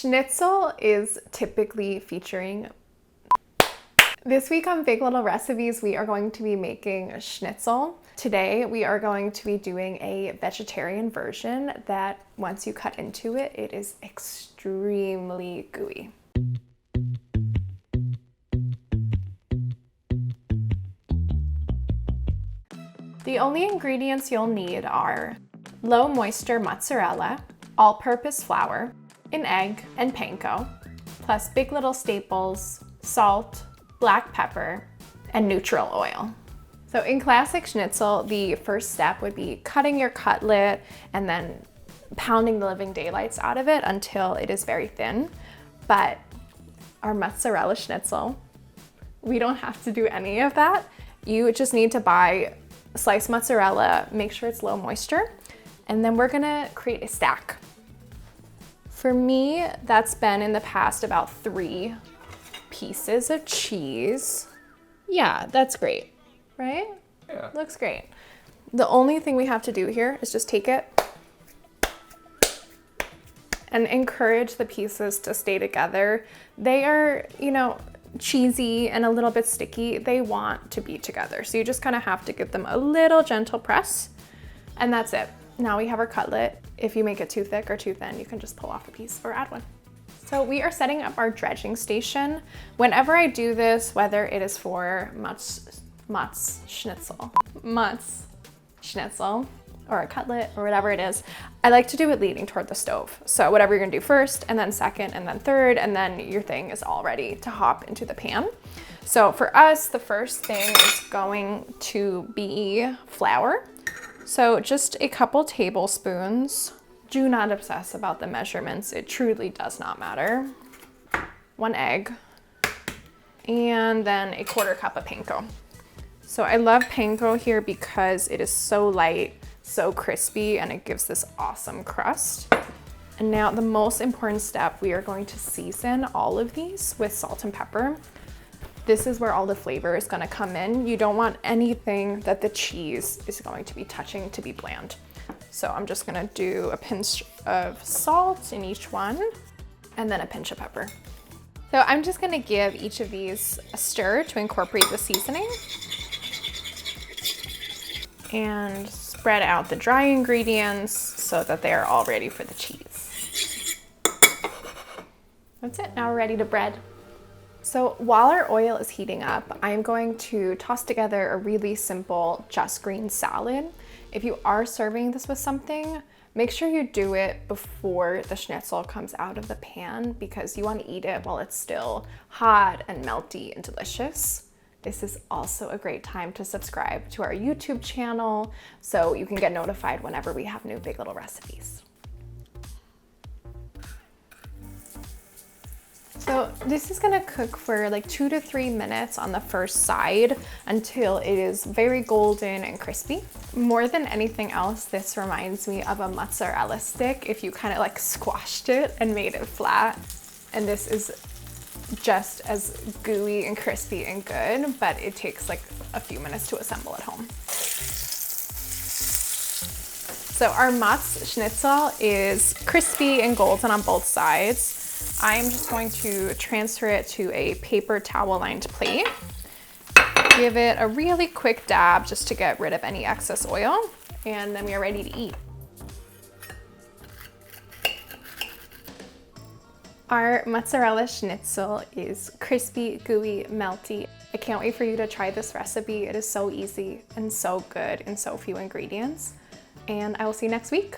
Schnitzel is typically featuring. This week on Big Little Recipes, we are going to be making a schnitzel. Today, we are going to be doing a vegetarian version that once you cut into it, it is extremely gooey. The only ingredients you'll need are low moisture mozzarella, all-purpose flour, an egg, and panko, plus Big Little staples, salt, black pepper, and neutral oil. So in classic schnitzel, the first step would be cutting your cutlet and then pounding the living daylights out of it until it is very thin. But our mozzarella schnitzel, we don't have to do any of that. You just need to buy sliced mozzarella, make sure it's low moisture, and then we're gonna create a stack. For me, that's been in the past about 3 pieces of cheese. Yeah, that's great, right? Yeah. Looks great. The only thing we have to do here is just take it and encourage the pieces to stay together. They are, cheesy and a little bit sticky. They want to be together. So you just kind of have to give them a little gentle press, and that's it. Now we have our cutlet. If you make it too thick or too thin, you can just pull off a piece or add one. So we are setting up our dredging station. Whenever I do this, whether it is for Mutz Schnitzel, or a cutlet, or whatever it is, I like to do it leading toward the stove. So whatever you're gonna do first, and then second, and then third, and then your thing is all ready to hop into the pan. So for us, the first thing is going to be flour. So just a couple tablespoons. Do not obsess about the measurements. It truly does not matter. 1 egg, and then a 1/4 cup of panko. So I love panko here because it is so light, so crispy, and it gives this awesome crust. And now the most important step, we are going to season all of these with salt and pepper. This is where all the flavor is gonna come in. You don't want anything that the cheese is going to be touching to be bland. So I'm just gonna do a pinch of salt in each one, and then a pinch of pepper. So I'm just gonna give each of these a stir to incorporate the seasoning, and spread out the dry ingredients so that they are all ready for the cheese. That's it, now we're ready to bread. So while our oil is heating up, I'm going to toss together a really simple just green salad. If you are serving this with something, make sure you do it before the schnitzel comes out of the pan, because you want to eat it while it's still hot and melty and delicious. This is also a great time to subscribe to our YouTube channel so you can get notified whenever we have new Big Little recipes. So this is gonna cook for like 2 to 3 minutes on the first side until it is very golden and crispy. More than anything else, this reminds me of a mozzarella stick if you kind of like squashed it and made it flat. And this is just as gooey and crispy and good, but it takes like a few minutes to assemble at home. So our Mutz Schnitzel is crispy and golden on both sides. I'm just going to transfer it to a paper towel lined plate. Give it a really quick dab just to get rid of any excess oil, and then we are ready to eat. Our mozzarella schnitzel is crispy, gooey, melty. I can't wait for you to try this recipe. It is so easy and so good and so few ingredients. And I will see you next week.